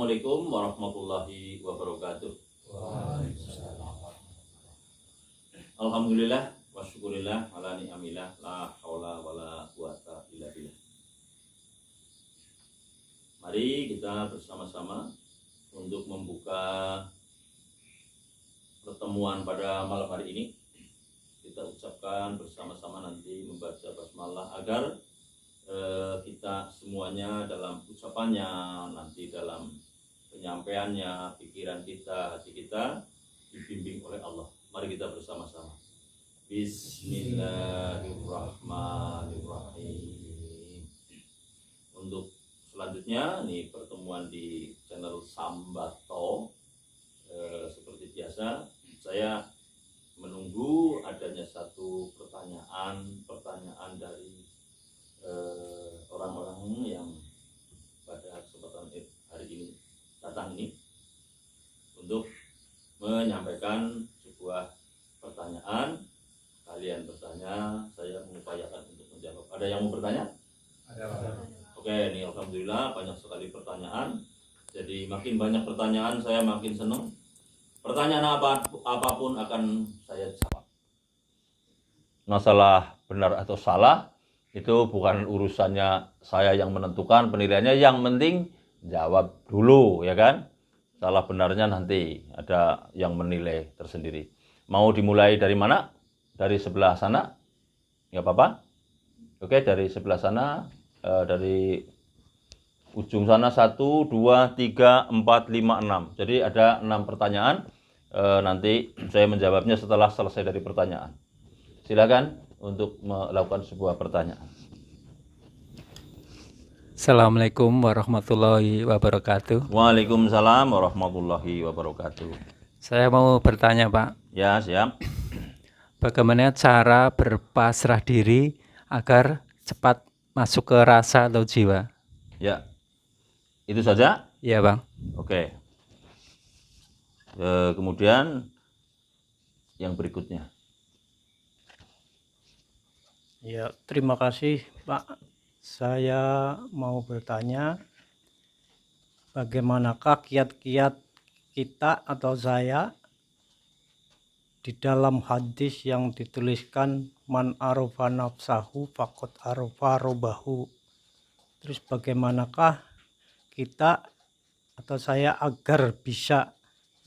Assalamualaikum warahmatullahi wabarakatuh. Alhamdulillah wa syukurillah ala ni'amillah la haula wala quwata illa billah. Mari kita bersama-sama untuk membuka pertemuan pada malam hari ini. Kita ucapkan bersama-sama nanti membaca basmalah agar kita semuanya dalam ucapannya, nanti dalam penyampaiannya, pikiran kita, hati kita dibimbing oleh Allah. Mari kita bersama-sama. Bismillahirrahmanirrahim. Untuk selanjutnya, nih pertemuan di channel Sambato. Seperti biasa, saya menunggu adanya satu pertanyaan dari orang-orang yang pada kesempatan hari ini datang ini untuk menyampaikan sebuah pertanyaan. Kalian bertanya, saya mengupayakan untuk menjawab. Ada yang mau bertanya? Ada. Oke, ini alhamdulillah banyak sekali pertanyaan. Jadi makin banyak pertanyaan saya makin senang. Pertanyaan apapun akan saya jawab. Masalah benar atau salah itu bukan urusannya saya yang menentukan penilaiannya, yang penting jawab dulu, ya kan? Salah benarnya nanti ada yang menilai tersendiri. Mau dimulai dari mana? Dari sebelah sana? Nggak apa-apa? Oke, dari sebelah sana, dari ujung sana 1, 2, 3, 4, 5, 6. Jadi ada 6 pertanyaan. Nanti saya menjawabnya setelah selesai dari pertanyaan. Silakan untuk melakukan sebuah pertanyaan. Assalamualaikum warahmatullahi wabarakatuh. Waalaikumsalam warahmatullahi wabarakatuh. Saya mau bertanya, Pak. Ya, siap. Bagaimana cara berpasrah diri agar cepat masuk ke rasa atau jiwa? Ya, itu saja? Iya, Bang. Oke. Kemudian yang berikutnya. Ya, terima kasih, Pak. Saya mau bertanya, bagaimanakah kiat-kiat kita atau saya di dalam hadis yang dituliskan man arofa nafsahu faqad arofa robahu. Terus bagaimanakah kita atau saya agar bisa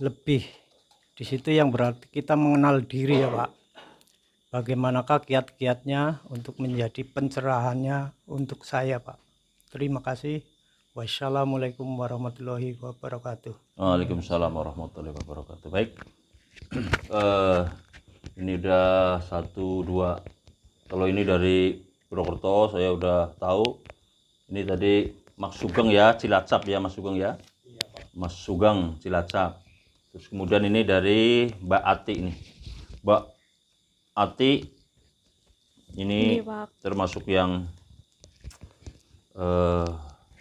lebih, di situ yang berarti kita mengenal diri, ya Pak. Bagaimanakah kiat-kiatnya untuk menjadi pencerahannya untuk saya, Pak? Terima kasih. Wassalamualaikum warahmatullahi wabarakatuh. Waalaikumsalam warahmatullahi wabarakatuh. Baik. Ini udah 1, 2. Kalau ini dari Purwokerto saya udah tahu. Ini tadi Mas Sugeng ya, Cilacap ya, Mas Sugeng ya. Mas Sugeng Cilacap. Terus kemudian ini dari Mbak Ati ini. Mbak Ati ini termasuk yang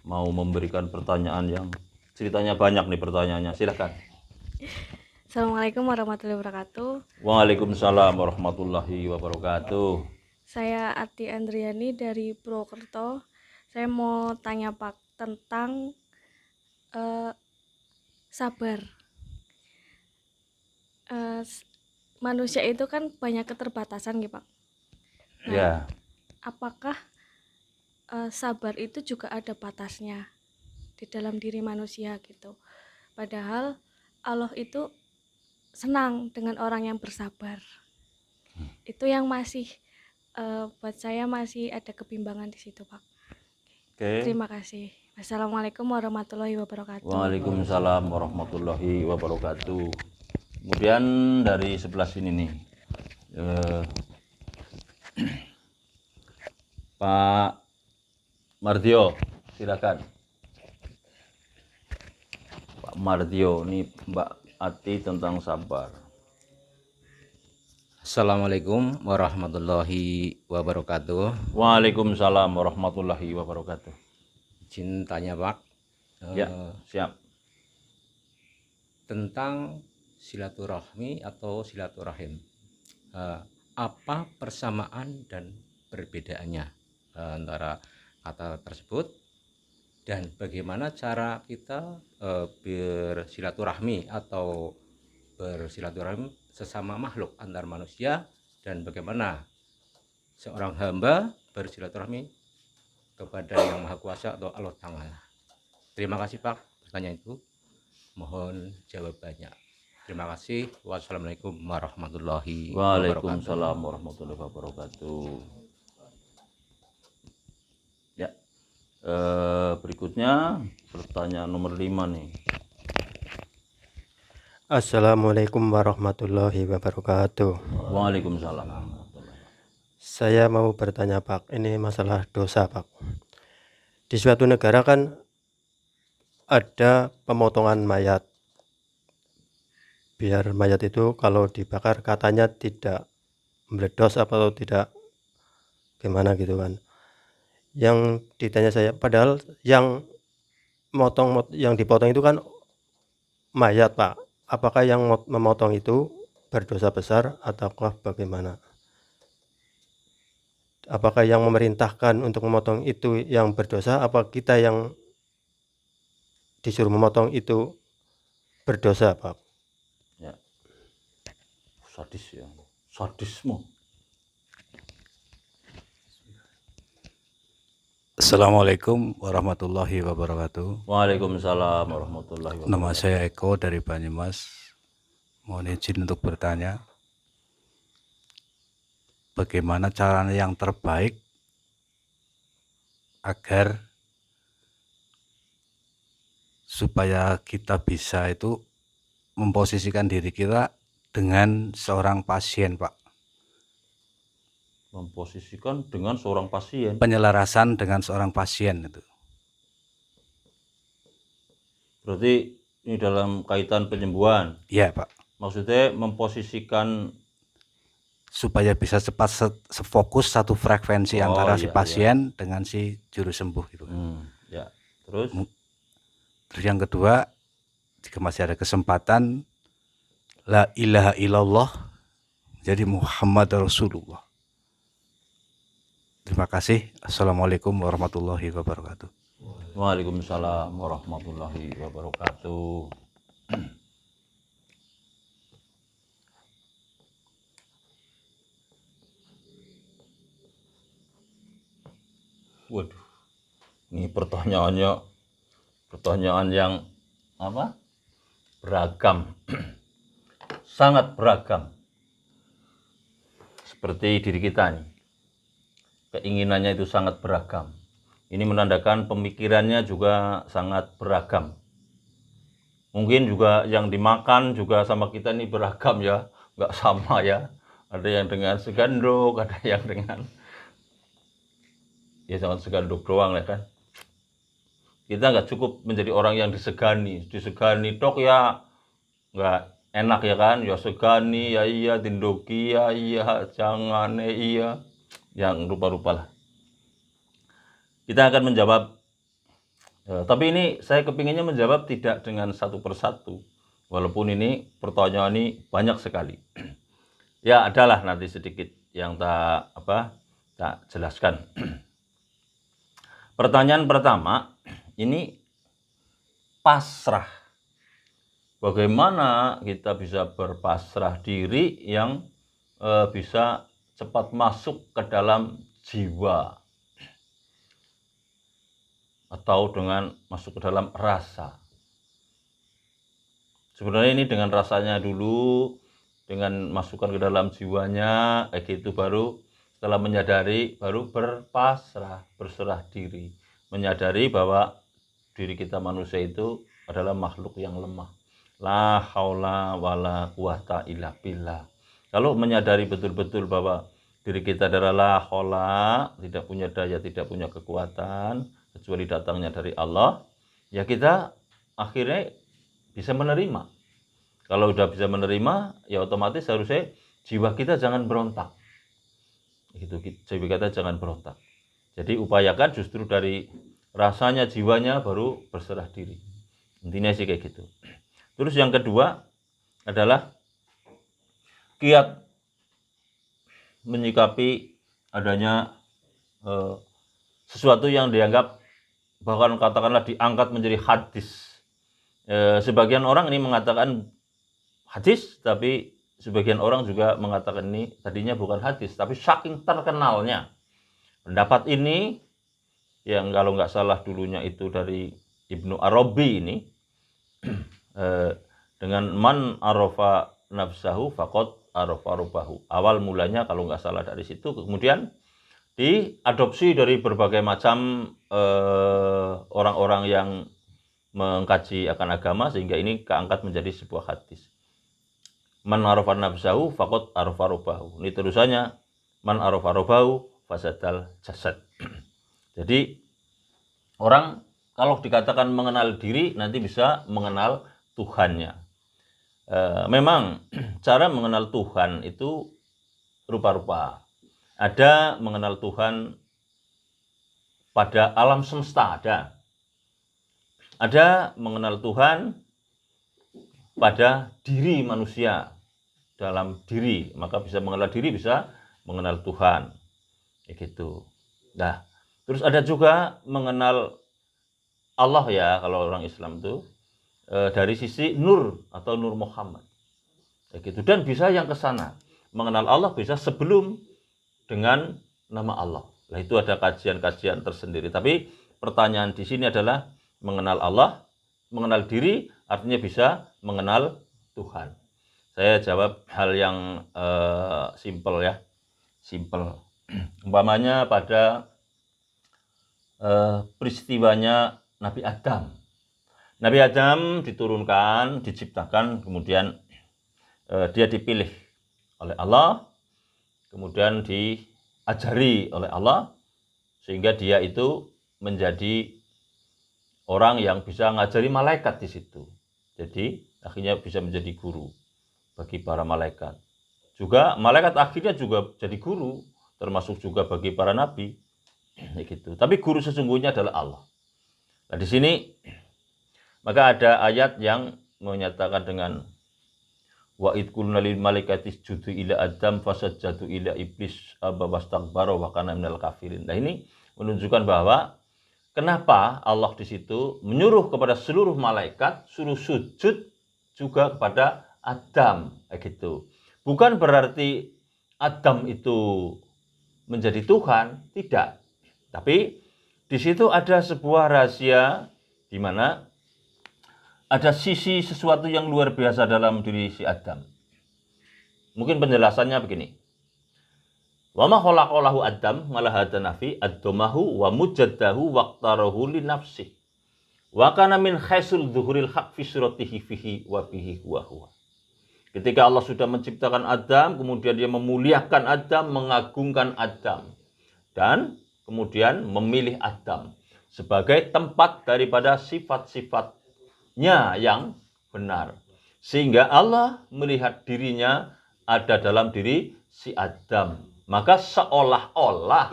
mau memberikan pertanyaan yang ceritanya banyak nih pertanyaannya. Silahkan. Assalamualaikum warahmatullahi wabarakatuh. Waalaikumsalam warahmatullahi wabarakatuh. Saya Ati Andriani dari Purwokerto. Saya mau tanya Pak tentang sabar. Manusia itu kan banyak keterbatasan gitu Pak. Nah, Ya. apakah sabar itu juga ada batasnya di dalam diri manusia gitu? Padahal Allah itu senang dengan orang yang bersabar. Itu yang masih buat saya masih ada kebimbangan di situ Pak. Oke. Terima kasih. Wassalamualaikum warahmatullahi wabarakatuh. Waalaikumsalam warahmatullahi wabarakatuh. Kemudian dari sebelah sini nih, Pak Mardio, silakan. Pak Mardio, ini Mbak Ati tentang sabar. Assalamualaikum warahmatullahi wabarakatuh. Waalaikumsalam warahmatullahi wabarakatuh. Izin tanya Pak. Ya, siap. Tentang silaturahmi atau silaturahim. Apa persamaan dan perbedaannya antara kata tersebut Dan bagaimana cara kita bersilaturahmi atau bersilaturahmi sesama makhluk antar manusia, dan bagaimana seorang hamba bersilaturahmi kepada Yang Maha Kuasa atau Allah Ta'ala. Terima kasih Pak, pertanyaan itu mohon jawabannya. Terima kasih. Wassalamualaikum warahmatullahi wabarakatuh. Waalaikumsalam warahmatullahi wabarakatuh. Ya, berikutnya pertanyaan nomor 5 nih. Assalamualaikum warahmatullahi wabarakatuh. Waalaikumsalam. Saya mau bertanya Pak, ini masalah dosa Pak. Di suatu negara kan ada pemotongan mayat. Biar mayat itu kalau dibakar katanya tidak meledos atau tidak gimana gitu kan. Yang ditanya saya, padahal yang dipotong itu kan mayat Pak. Apakah yang memotong itu berdosa besar ataukah bagaimana? Apakah yang memerintahkan untuk memotong itu yang berdosa, apa kita yang disuruh memotong itu berdosa Pak? Ya. Sadis ya. Sadisme. Assalamualaikum warahmatullahi wabarakatuh. Waalaikumsalam warahmatullahi wabarakatuh. Nama saya Eko dari Banyumas. Mohon izin untuk bertanya, bagaimana caranya yang terbaik agar supaya kita bisa itu memposisikan diri kita dengan seorang pasien, Pak. Memposisikan dengan seorang pasien. Penyelarasan dengan seorang pasien itu. Berarti ini dalam kaitan penyembuhan. Iya, Pak. Maksudnya memposisikan Supaya bisa cepat sefokus satu frekuensi antara si iya, pasien dengan si juru sembuh itu. Ya. Terus Terus yang kedua, jika masih ada kesempatan, la ilaha illallah, jadi Muhammad Rasulullah. Terima kasih. Assalamualaikum warahmatullahi wabarakatuh. Waalaikumsalam warahmatullahi wabarakatuh. Waduh, ini pertanyaan yang apa? Beragam, sangat beragam. Seperti diri kita nih, keinginannya itu sangat beragam. Ini menandakan pemikirannya juga sangat beragam. Mungkin juga yang dimakan juga sama kita ini beragam ya, nggak sama ya. Ada yang dengan segandok, ada yang dengan ya sangat segandok doang ya kan. Kita nggak cukup menjadi orang yang disegani tok ya nggak enak ya kan, ya segani ya iya, dindoki ya iya, jangan iya, yang rupa-rupa lah. Kita akan menjawab, tapi ini saya kepinginnya menjawab tidak dengan satu persatu, walaupun ini pertanyaan ini banyak sekali. Ya adalah nanti sedikit yang tak jelaskan. Pertanyaan pertama, ini pasrah. Bagaimana kita bisa berpasrah diri yang bisa cepat masuk ke dalam jiwa atau dengan masuk ke dalam rasa. Sebenarnya ini dengan rasanya dulu, dengan masukkan ke dalam jiwanya, kayak gitu baru setelah menyadari baru berpasrah, berserah diri, menyadari bahwa diri kita manusia itu adalah makhluk yang lemah. La haula wala quwata illa billah. Kalau menyadari betul-betul bahwa diri kita adalah la haula, tidak punya daya, tidak punya kekuatan kecuali datangnya dari Allah, ya kita akhirnya bisa menerima. Kalau udah bisa menerima, ya otomatis harusnya jiwa kita jangan berontak. Itu jiwa kita jangan berontak. Jadi upayakan justru dari rasanya jiwanya baru berserah diri. Intinya sih kayak gitu. Terus yang kedua adalah kiat menyikapi adanya sesuatu yang dianggap bahkan katakanlah diangkat menjadi hadis. Sebagian orang ini mengatakan hadis, tapi sebagian orang juga mengatakan ini tadinya bukan hadis, tapi saking terkenalnya pendapat ini, yang kalau nggak salah dulunya itu dari Ibnu Arabi ini, dengan man arafa nafsahu faqad arafa rabbahu. Awal mulanya kalau nggak salah dari situ, kemudian diadopsi dari berbagai macam orang-orang yang mengkaji akan agama, sehingga ini keangkat menjadi sebuah hadis. Man arafa nafsahu faqad arafa rabbahu. Ini terusannya man arafa rabbahu fasadal jasad. Jadi orang kalau dikatakan mengenal diri nanti bisa mengenal Tuhannya. Memang cara mengenal Tuhan itu rupa-rupa. Ada mengenal Tuhan pada alam semesta, ada mengenal Tuhan pada diri manusia, dalam diri, maka bisa mengenal diri, bisa mengenal Tuhan, gitu. Nah, terus ada juga mengenal Allah ya, kalau orang Islam itu dari sisi nur atau nur Muhammad, gitu. Dan bisa yang ke sana, mengenal Allah bisa sebelum dengan nama Allah. Nah, itu ada kajian-kajian tersendiri. Tapi pertanyaan di sini adalah mengenal Allah, mengenal diri, artinya bisa mengenal Tuhan. Saya jawab hal yang simple ya, simple. Umpamanya pada peristiwanya Nabi Adam. Nabi Adam diturunkan, diciptakan, kemudian dia dipilih oleh Allah, kemudian diajari oleh Allah, sehingga dia itu menjadi orang yang bisa ngajari malaikat di situ. Jadi akhirnya bisa menjadi guru bagi para malaikat. Juga malaikat akhirnya juga jadi guru, termasuk juga bagi para nabi, gitu. Tapi guru sesungguhnya adalah Allah. Nah, di sini maka ada ayat yang menyatakan dengan wa id qulna lil malaikati isjudu ila adam fasajjadu ila iblis aba wastakbara wa kana minal kafirin. Nah, ini menunjukkan bahwa kenapa Allah di situ menyuruh kepada seluruh malaikat suruh sujud juga kepada Adam, gitu. Bukan berarti Adam itu menjadi Tuhan, tidak. Tapi di situ ada sebuah rahasia di mana ada sisi sesuatu yang luar biasa dalam diri si Adam. Mungkin penjelasannya begini. Wa ma khalaqalahu Adam malahada nafi ad-domahu wa mujaddahu waqtarahu li nafsi. Wa kana min khaisul zuhuril haq fi suratihi fihi wa bihi wa huwa. Ketika Allah sudah menciptakan Adam, kemudian dia memuliakan Adam, mengagungkan Adam, dan kemudian memilih Adam sebagai tempat daripada sifat-sifatnya yang benar. Sehingga Allah melihat dirinya ada dalam diri si Adam. Maka seolah-olah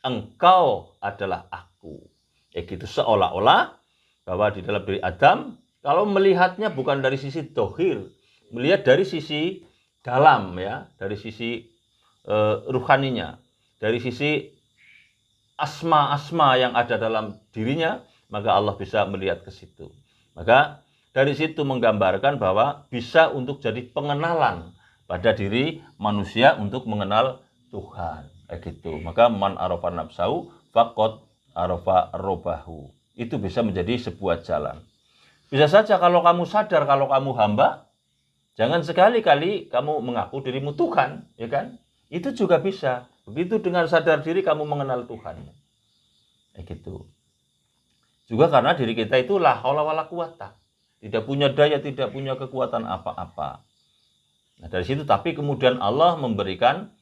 engkau adalah aku. Gitu, seolah-olah bahwa di dalam diri Adam, kalau melihatnya bukan dari sisi dohir, melihat dari sisi dalam ya, dari sisi ruhaninya, dari sisi asma-asma yang ada dalam dirinya, maka Allah bisa melihat ke situ. Maka dari situ menggambarkan bahwa bisa untuk jadi pengenalan pada diri manusia untuk mengenal Tuhan, gitu. Maka man arafa nafsahu faqad arafa rabbahu. Itu bisa menjadi sebuah jalan. Bisa saja kalau kamu sadar kalau kamu hamba, jangan sekali-kali kamu mengaku dirimu Tuhan, ya kan? Itu juga bisa. Begitu dengan sadar diri kamu mengenal Tuhan. Gitu. Juga karena diri kita itu la haula wala quwata. Tidak punya daya, tidak punya kekuatan apa-apa. Nah, dari situ tapi kemudian Allah memberikan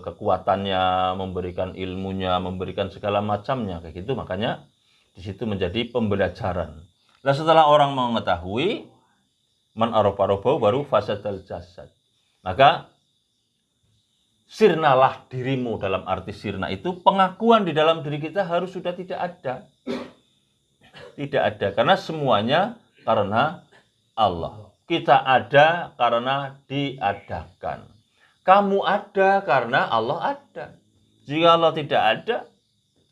kekuatannya, memberikan ilmunya, memberikan segala macamnya kayak gitu. Makanya di situ menjadi pembelajaran. Nah, setelah orang mengetahui man arafa rabbahu baru fasadal jasad. Maka sirnalah dirimu, dalam arti sirna itu pengakuan di dalam diri kita harus sudah tidak ada. Tidak ada, karena semuanya karena Allah. Kita ada karena diadakan. Kamu ada karena Allah ada. Jika Allah tidak ada,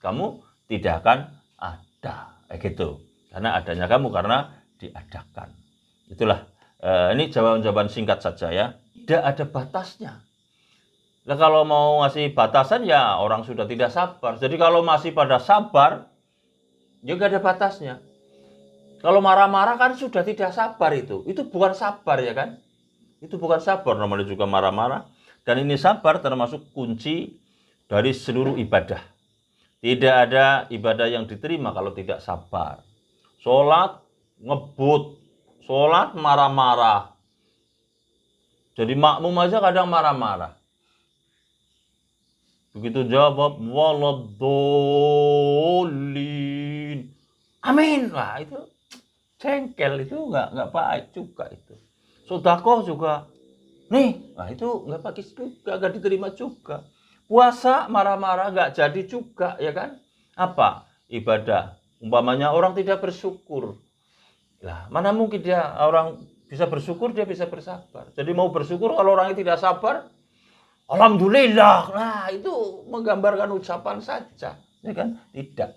kamu tidak akan ada. ada, gitu. Karena adanya kamu karena diadakan. Itulah ini jawaban-jawaban singkat saja ya. Tidak ada batasnya. Nah, kalau mau ngasih batasan ya orang sudah tidak sabar. Jadi kalau masih pada sabar, ya nggak ada batasnya. Kalau marah-marah kan sudah tidak sabar itu. Itu bukan sabar ya kan? Itu bukan sabar, namanya juga marah-marah. Dan ini sabar termasuk kunci dari seluruh ibadah. Tidak ada ibadah yang diterima kalau tidak sabar. Sholat ngebut, sholat marah-marah. Jadi makmum aja kadang marah-marah. Begitu jawab, waladhdallin. Amin. Wah itu cengkel, itu nggak baik juga itu. Sedekah juga, nih, nah itu nggak bagus juga, nggak diterima juga. Puasa marah-marah nggak jadi juga, ya kan? Apa? Ibadah. Umpamanya orang tidak bersyukur. Lah, mana mungkin dia orang bisa bersyukur, dia bisa bersabar. Jadi mau bersyukur kalau orangnya tidak sabar, alhamdulillah. Nah, itu menggambarkan ucapan saja, ya kan? Tidak.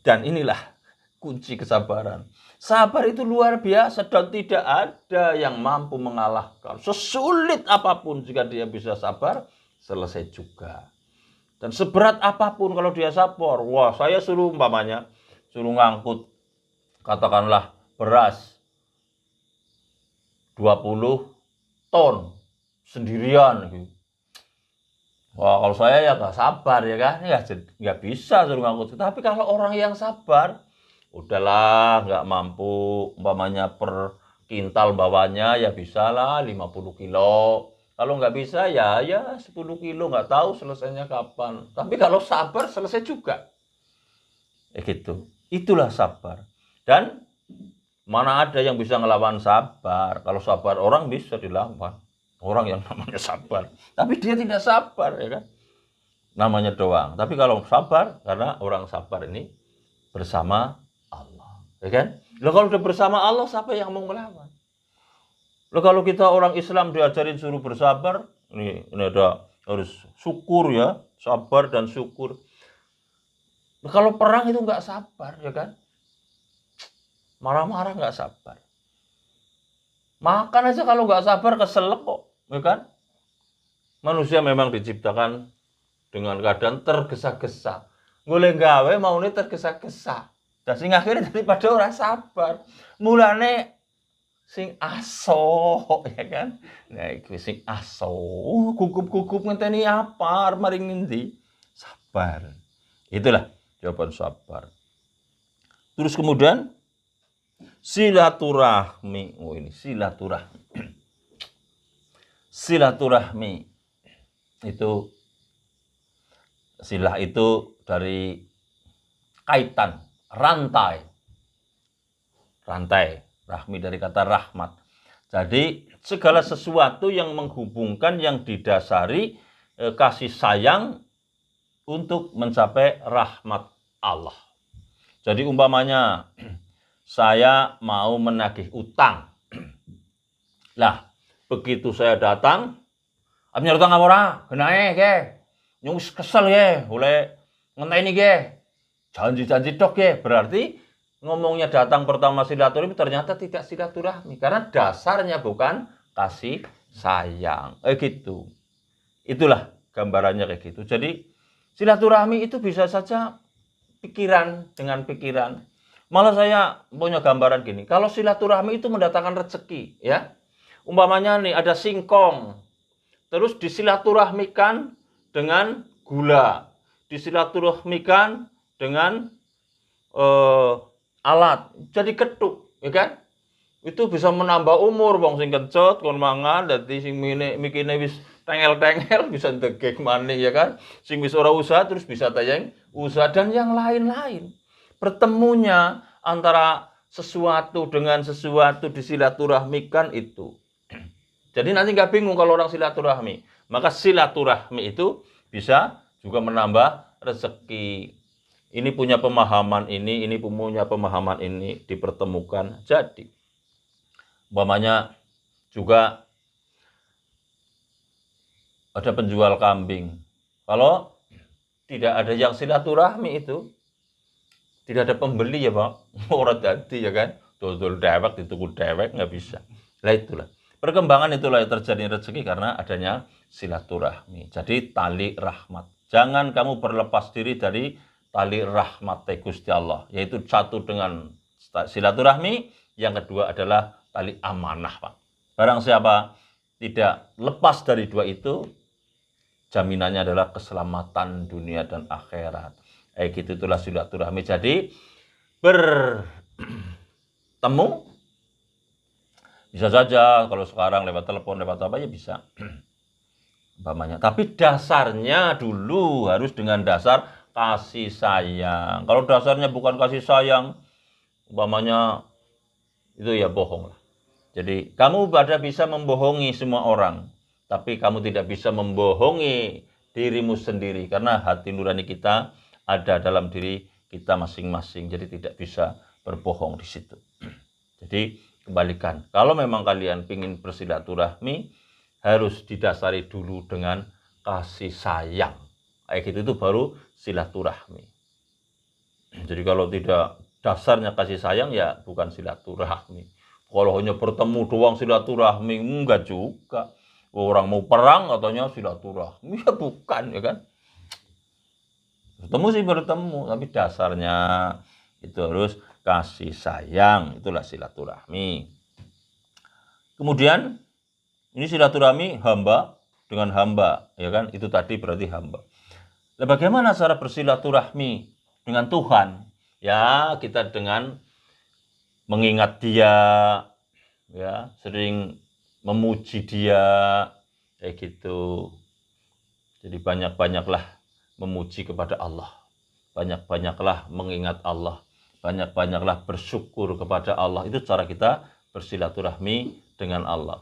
Dan inilah kunci kesabaran. Sabar itu luar biasa dan tidak ada yang mampu mengalahkan. Sesulit apapun jika dia bisa sabar, selesai juga. Dan seberat apapun kalau dia sabar, wah saya suruh umpamanya, suruh ngangkut, katakanlah beras 20 ton sendirian. Wah kalau saya ya nggak sabar ya kan, ya nggak bisa suruh ngangkut. Tapi kalau orang yang sabar, udahlah nggak mampu umpamanya per kintal bawahnya ya bisa lah 50 kilo. Kalau nggak bisa ya 10 kilo, nggak tahu selesainya kapan. Tapi kalau sabar selesai juga. Gitu. Itulah sabar. Dan mana ada yang bisa ngelawan sabar. Kalau sabar orang bisa dilawan. Orang yang namanya sabar. Tapi dia tidak sabar ya kan. Namanya doang. Tapi kalau sabar, karena orang sabar ini bersama Allah, ya kan? Loh kalau udah bersama Allah, siapa yang mau melawan? Loh kalau kita orang Islam diajarin suruh bersabar, ini ada harus syukur ya, sabar dan syukur. Loh kalau perang itu nggak sabar, ya kan? Marah-marah nggak sabar. Makan aja kalau nggak sabar keselak kok, ya kan? Manusia memang diciptakan dengan keadaan tergesa-gesa. Golek gawe maune tergesa-gesa. Dan sing akhirnya daripada ora sabar. Mulane sing aso, ya kan? Nah, iki sing aso, gugup-gugup ngenteni apa maring ngendi? Sabar. Itulah jawaban sabar. Terus kemudian silaturahmi. Oh ini silaturahmi. Silaturahmi itu silah itu dari kaitan, rantai, rahmi dari kata rahmat. Jadi segala sesuatu yang menghubungkan, yang didasari kasih sayang untuk mencapai rahmat Allah. Jadi umpamanya saya mau menagih utang. Lah, begitu saya datang, amnya utang apa ora? Genae ke. Nyung kesel ya, oleh ngenteni ke. Janji-janji tok ya, berarti ngomongnya datang pertama silaturahmi ternyata tidak silaturahmi karena dasarnya bukan kasih sayang. Gitu. Itulah gambarannya kayak gitu. Jadi silaturahmi itu bisa saja pikiran dengan pikiran. Malah saya punya gambaran gini, kalau silaturahmi itu mendatangkan rezeki, ya. Umpamanya nih ada singkong, terus disilaturahmikan dengan gula, disilaturahmikan dengan alat, jadi ketuk, ya kan? Itu bisa menambah umur, wong sing kencot kon mangan, dadi sing mikine wis tengel-tengel bisa ndegek maneh, ya kan? Sing wis ora usaha terus bisa tayang usaha dan yang lain-lain. Pertemunya antara sesuatu dengan sesuatu disilaturahmikan itu. Jadi nanti nggak bingung kalau orang silaturahmi. Maka silaturahmi itu bisa juga menambah rezeki. Ini punya pemahaman ini punya pemahaman ini, dipertemukan. Jadi, umpamanya juga ada penjual kambing. Kalau tidak ada yang silaturahmi itu, tidak ada pembeli ya Pak, orang dadi ya kan, dodol dewek, dituku dewek, nggak bisa. Lah itulah, perkembangan itulah yang terjadi rezeki karena adanya silaturahmi. Jadi tali rahmat. Jangan kamu berlepas diri dari tali rahmat Gusti Allah, yaitu satu dengan silaturahmi, yang kedua adalah tali amanah Pak. Barang siapa tidak lepas dari dua itu, jaminannya adalah keselamatan dunia dan akhirat. Gitu, itulah silaturahmi. Jadi bertemu bisa saja kalau sekarang lewat telepon, lewat apa ya bisa. Umpamanya. Tapi dasarnya dulu harus dengan dasar kasih sayang. Kalau dasarnya bukan kasih sayang, umpamanya itu ya bohong lah. Jadi kamu bisa membohongi semua orang, tapi kamu tidak bisa membohongi dirimu sendiri karena hati nurani kita ada dalam diri kita masing-masing. Jadi tidak bisa berbohong di situ. Jadi kembalikan. Kalau memang kalian ingin bersilaturahmi, harus didasari dulu dengan kasih sayang. Kayak gitu itu baru silaturahmi. Jadi kalau tidak dasarnya kasih sayang ya bukan silaturahmi. Kalau hanya bertemu doang silaturahmi, enggak juga. Orang mau perang katanya silaturahmi, ya bukan ya kan. Bertemu sih bertemu, tapi dasarnya itu harus kasih sayang, itulah silaturahmi. Kemudian ini silaturahmi hamba dengan hamba, ya kan? Itu tadi berarti hamba. Nah, bagaimana cara bersilaturahmi dengan Tuhan? Ya, kita dengan mengingat Dia, ya, sering memuji Dia, kayak gitu. Jadi banyak-banyaklah memuji kepada Allah. Banyak-banyaklah mengingat Allah. Banyak-banyaklah bersyukur kepada Allah. Itu cara kita bersilaturahmi dengan Allah.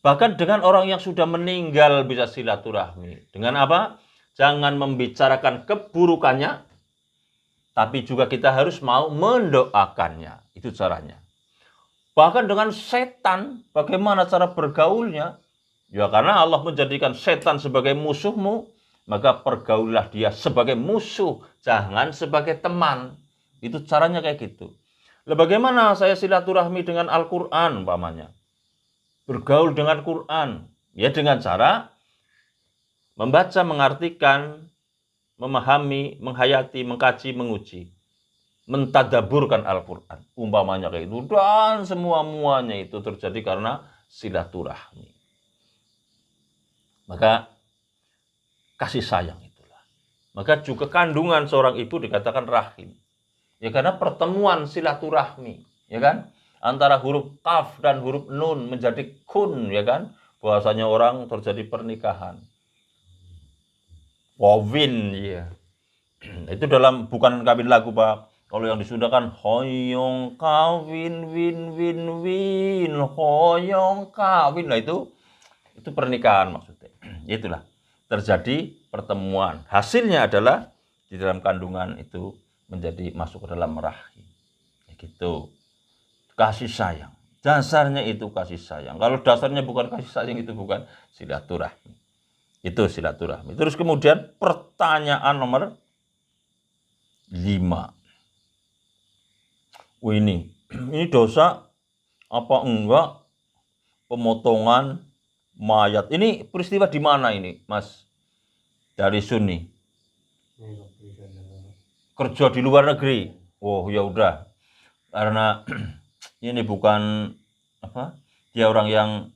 Bahkan dengan orang yang sudah meninggal bisa silaturahmi. Dengan apa? Jangan membicarakan keburukannya, tapi juga kita harus mau mendoakannya. Itu caranya. Bahkan dengan setan, bagaimana cara bergaulnya? Ya karena Allah menjadikan setan sebagai musuhmu, maka pergaulah dia sebagai musuh, jangan sebagai teman. Itu caranya kayak gitu. Lah bagaimana saya silaturahmi dengan Al-Quran umpamanya? Bergaul dengan Quran, ya dengan cara membaca, mengartikan, memahami, menghayati, mengkaji, menguji, mentadaburkan Al-Quran, umpamanya kayak itu. Dan semua-muanya itu terjadi karena silaturahmi. Maka kasih sayang itulah. Maka juga kandungan seorang ibu dikatakan rahim. Ya karena pertemuan silaturahmi, ya kan? Antara huruf kaf dan huruf nun menjadi kun, ya kan? Bahwasanya orang terjadi pernikahan. Wawin, ya. Itu dalam bukan kawin lagu, Pak. Kalau yang di Sunda kan hoyong kawin win win win, hoyong kawin. Nah itu pernikahan maksudnya. Itulah terjadi pertemuan. Hasilnya adalah di dalam kandungan itu menjadi masuk ke dalam rahim. Gitu. Kasih sayang. Dasarnya itu kasih sayang. Kalau dasarnya bukan kasih sayang itu bukan silaturahmi. Itu silaturahmi. Terus kemudian pertanyaan nomor 5. Ini dosa apa enggak pemotongan mayat? Ini peristiwa di mana ini, Mas? Dari Sunni. Kerja di luar negeri. Oh, ya udah. Karena ini bukan apa? Dia orang yang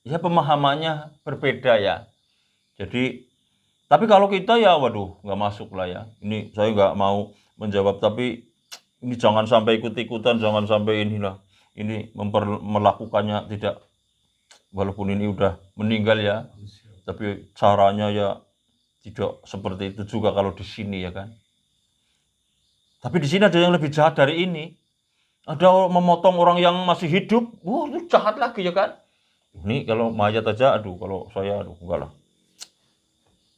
ya pemahamannya berbeda ya. Jadi tapi kalau kita ya waduh, nggak masuk lah ya. Ini saya nggak mau menjawab, tapi ini jangan sampai ikut-ikutan, jangan sampai inilah. Ini melakukannya tidak, walaupun ini udah meninggal ya, tapi caranya ya tidak seperti itu juga kalau di sini ya kan. Tapi di sini ada yang lebih jahat dari ini. Ada memotong orang yang masih hidup, itu jahat lagi ya kan. Ini kalau mayat aja, aduh kalau saya aduh enggak lah.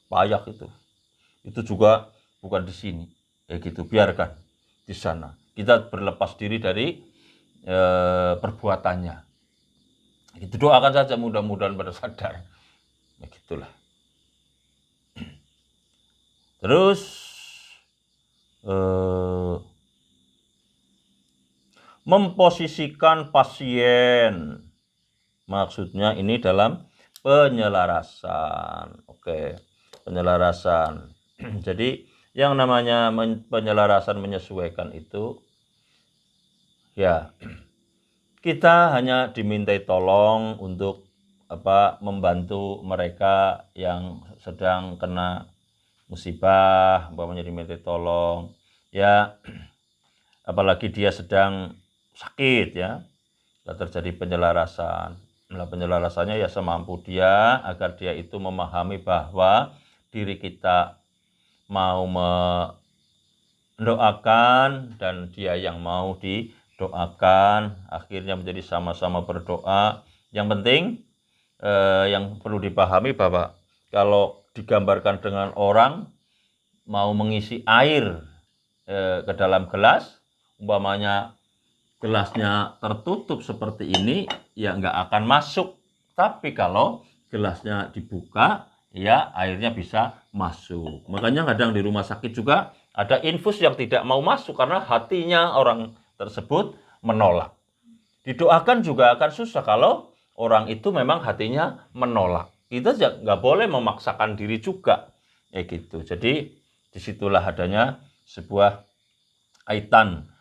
Payah itu. Itu juga bukan di sini. Ya gitu, biarkan di sana. Kita berlepas diri dari perbuatannya. Itu doakan saja mudah-mudahan pada sadar. Ya gitulah. Terus memposisikan pasien. Maksudnya ini dalam penyelarasan. Oke, penyelarasan. Jadi yang namanya penyelarasan, menyesuaikan itu ya kita hanya dimintai tolong untuk membantu mereka yang sedang kena musibah, umpamanya dimintai tolong ya, apalagi dia sedang sakit ya, terjadi penyelarasan. Nah, penyelarasannya ya semampu dia, agar dia itu memahami bahwa diri kita mau mendoakan dan dia yang mau didoakan, akhirnya menjadi sama-sama berdoa. Yang penting yang perlu dipahami bahwa kalau digambarkan dengan orang mau mengisi air ke dalam gelas, umpamanya gelasnya tertutup seperti ini, ya nggak akan masuk. Tapi kalau gelasnya dibuka, ya airnya bisa masuk. Makanya kadang di rumah sakit juga ada infus yang tidak mau masuk karena hatinya orang tersebut menolak. Didoakan juga akan susah kalau orang itu memang hatinya menolak. Kita nggak boleh memaksakan diri juga, ya gitu. Jadi disitulah adanya sebuah kaitan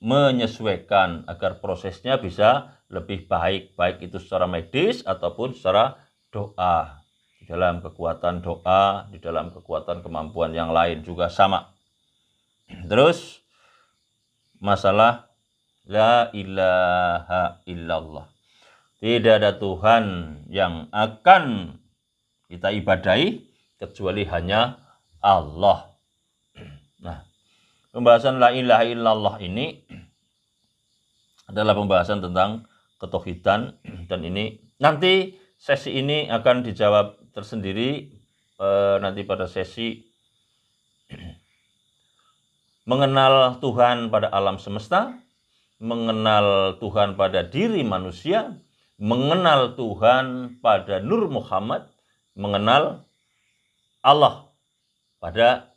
menyesuaikan agar prosesnya bisa lebih baik, baik itu secara medis ataupun secara doa. Di dalam kekuatan doa, di dalam kekuatan kemampuan yang lain juga sama. Terus masalah la ilaha illallah. Tidak ada Tuhan yang akan kita ibadahi kecuali hanya Allah. Nah, pembahasan la ilaha illallah ini adalah pembahasan tentang ketauhidan, dan ini nanti sesi ini akan dijawab tersendiri nanti pada sesi mengenal Tuhan pada alam semesta, mengenal Tuhan pada diri manusia, mengenal Tuhan pada Nur Muhammad, mengenal Allah pada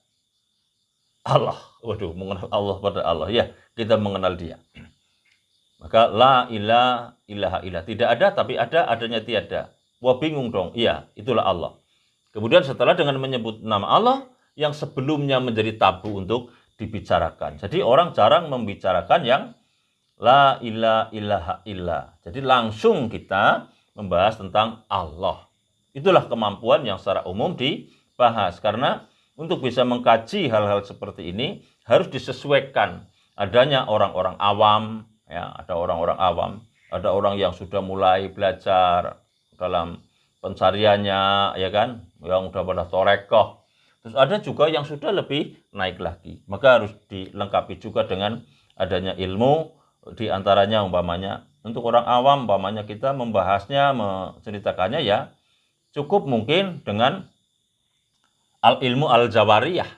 Allah. Waduh, mengenal Allah pada Allah. Ya, kita mengenal dia. Maka la ilaha illallah. Tidak ada tapi ada, adanya tiada. Wah, bingung dong. Iya, itulah Allah. Kemudian setelah dengan menyebut nama Allah yang sebelumnya menjadi tabu untuk dibicarakan. Jadi orang jarang membicarakan yang la ilaha illallah. Jadi langsung kita membahas tentang Allah. Itulah kemampuan yang secara umum dibahas. Karena untuk bisa mengkaji hal-hal seperti ini harus disesuaikan. Adanya orang-orang awam, ya, ada orang-orang awam, ada orang yang sudah mulai belajar dalam pencariannya, ya kan, yang sudah pada torekoh. Terus ada juga yang sudah lebih naik lagi. Maka harus dilengkapi juga dengan adanya ilmu, di antaranya umpamanya untuk orang awam, umpamanya kita membahasnya, menceritakannya ya cukup mungkin dengan ilmu al-jawariyah,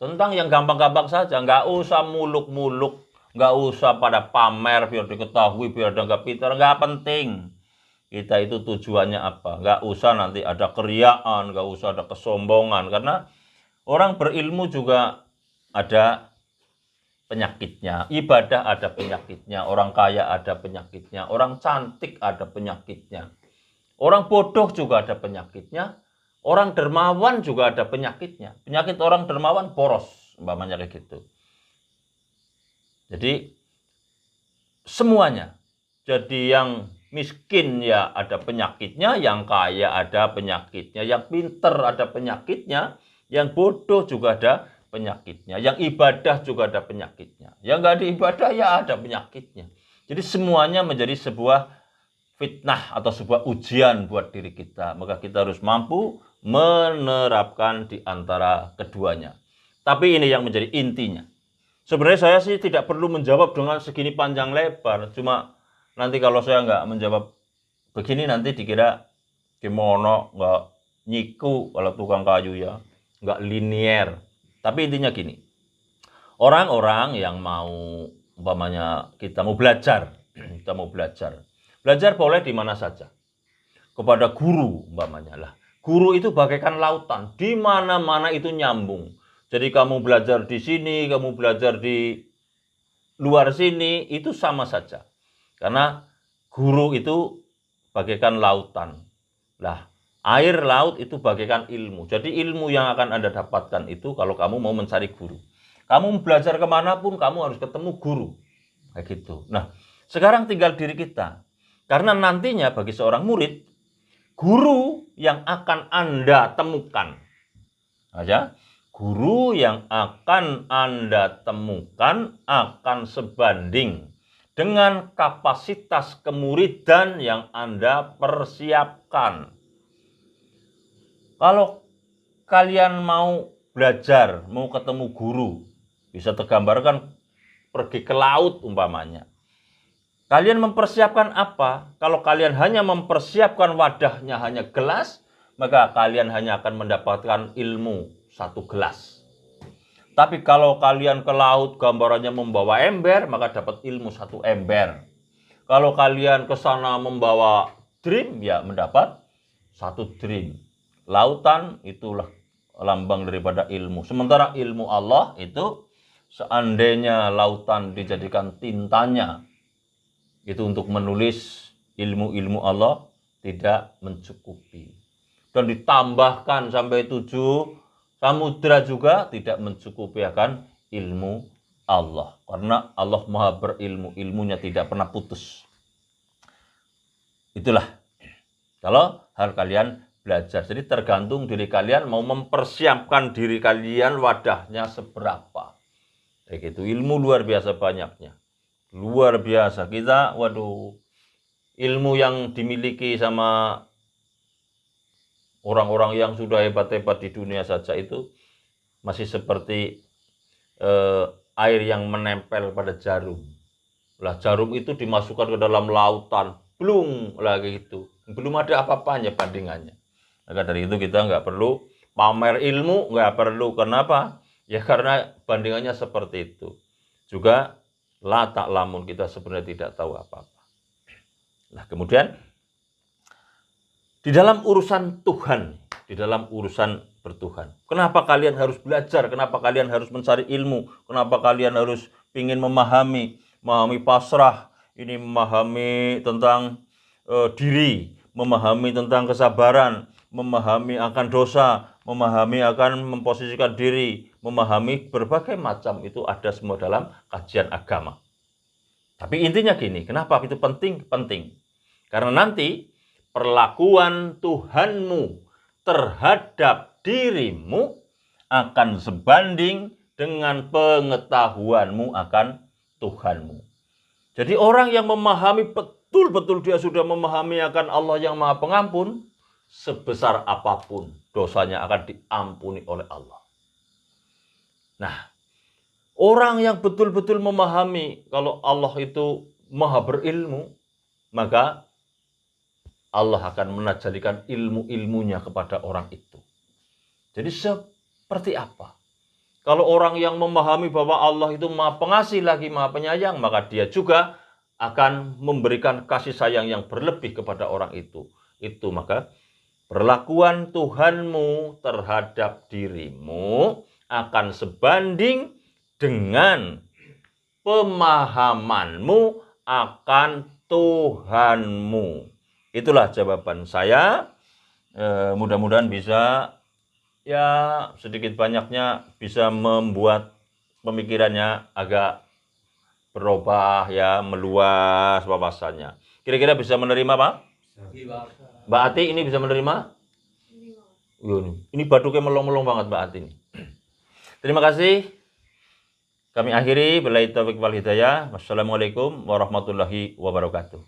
tentang yang gampang-gampang saja, nggak usah muluk-muluk, nggak usah pada pamer biar diketahui, biar ada nggak pintar, nggak penting. Kita itu tujuannya apa? Nggak usah nanti ada keriaan, nggak usah ada kesombongan, karena orang berilmu juga ada penyakitnya, ibadah ada penyakitnya, orang kaya ada penyakitnya, orang cantik ada penyakitnya, orang bodoh juga ada penyakitnya, orang dermawan juga ada penyakitnya. Penyakit orang dermawan boros, umpamanya kayak gitu. Jadi semuanya. Jadi yang miskin ya ada penyakitnya, yang kaya ada penyakitnya, yang pinter ada penyakitnya, yang bodoh juga ada penyakitnya, yang ibadah juga ada penyakitnya, yang nggak diibadah ya ada penyakitnya. Jadi semuanya menjadi sebuah fitnah atau sebuah ujian buat diri kita. Maka kita harus mampu menerapkan di antara keduanya. Tapi ini yang menjadi intinya. Sebenarnya saya sih tidak perlu menjawab dengan segini panjang lebar. Cuma nanti kalau saya nggak menjawab begini nanti dikira gimana, nggak nyiku kalau tukang kayu ya, nggak linier. Tapi intinya gini, orang-orang yang mau, umpamanya kita mau belajar, belajar boleh di mana saja, kepada guru umpamanya lah. Guru itu bagaikan lautan, di mana-mana itu nyambung. Jadi kamu belajar di sini, kamu belajar di luar sini itu sama saja. Karena guru itu bagaikan lautan. Lah, air laut itu bagaikan ilmu. Jadi ilmu yang akan Anda dapatkan itu kalau kamu mau mencari guru. Kamu belajar kemanapun, kamu harus ketemu guru. Kayak gitu. Nah, sekarang tinggal diri kita. Karena nantinya bagi seorang murid, guru yang akan Anda temukan. Aja, guru yang akan Anda temukan akan sebanding dengan kapasitas kemuridan yang Anda persiapkan. Kalau kalian mau belajar, mau ketemu guru, bisa tergambarkan pergi ke laut umpamanya. Kalian mempersiapkan apa? Kalau kalian hanya mempersiapkan wadahnya hanya gelas, maka kalian hanya akan mendapatkan ilmu 1 gelas. Tapi kalau kalian ke laut gambarannya membawa ember, maka dapat ilmu 1 ember. Kalau kalian ke sana membawa drim, ya mendapat 1 drim. Lautan itulah lambang daripada ilmu. Sementara ilmu Allah itu seandainya lautan dijadikan tintanya, itu untuk menulis ilmu-ilmu Allah tidak mencukupi. Dan ditambahkan sampai 7 samudra juga tidak mencukupi akan ilmu Allah. Karena Allah Maha berilmu, ilmunya tidak pernah putus. Itulah kalau hal kalian belajar. Jadi tergantung diri kalian mau mempersiapkan diri kalian wadahnya seberapa. Kayak gitu. Ilmu luar biasa banyaknya. Luar biasa. Kita, waduh, ilmu yang dimiliki sama orang-orang yang sudah hebat-hebat di dunia saja itu masih seperti air yang menempel pada jarum. Lah jarum itu dimasukkan ke dalam lautan, blung lagi itu. Belum ada apa-apanya bandingannya. Maka dari itu kita nggak perlu pamer ilmu, nggak perlu. Kenapa? Ya karena bandingannya seperti itu. Juga la ta'lamun, kita sebenarnya tidak tahu apa-apa. Nah kemudian di dalam urusan Tuhan, di dalam urusan bertuhan. Kenapa kalian harus belajar? Kenapa kalian harus mencari ilmu? Kenapa kalian harus ingin memahami pasrah, ini memahami tentang diri, memahami tentang kesabaran, memahami akan dosa, memahami akan memposisikan diri, memahami berbagai macam itu ada semua dalam kajian agama. Tapi intinya gini, kenapa itu penting? Penting. Karena nanti perlakuan Tuhanmu terhadap dirimu akan sebanding dengan pengetahuanmu akan Tuhanmu. Jadi orang yang memahami betul-betul dia sudah memahami akan Allah yang Maha Pengampun, sebesar apapun dosanya akan diampuni oleh Allah. Nah, orang yang betul-betul memahami kalau Allah itu Maha berilmu, maka Allah akan menajalikan ilmu-ilmunya kepada orang itu. Jadi seperti apa? Kalau orang yang memahami bahwa Allah itu Maha Pengasih lagi Maha Penyayang, maka dia juga akan memberikan kasih sayang yang berlebih kepada orang itu. Itu maka perlakuan Tuhanmu terhadap dirimu akan sebanding dengan pemahamanmu akan Tuhanmu. Itulah jawaban saya. Mudah-mudahan bisa ya sedikit banyaknya bisa membuat pemikirannya agak berubah ya, meluas wawasannya. Kira-kira bisa menerima Pak? Mbak Ati ini bisa menerima? Ini baduknya melong-melong banget Mbak Ati ini. Terima kasih. Kami akhiri. Billahi taufiq wal hidayah. Wassalamualaikum warahmatullahi wabarakatuh.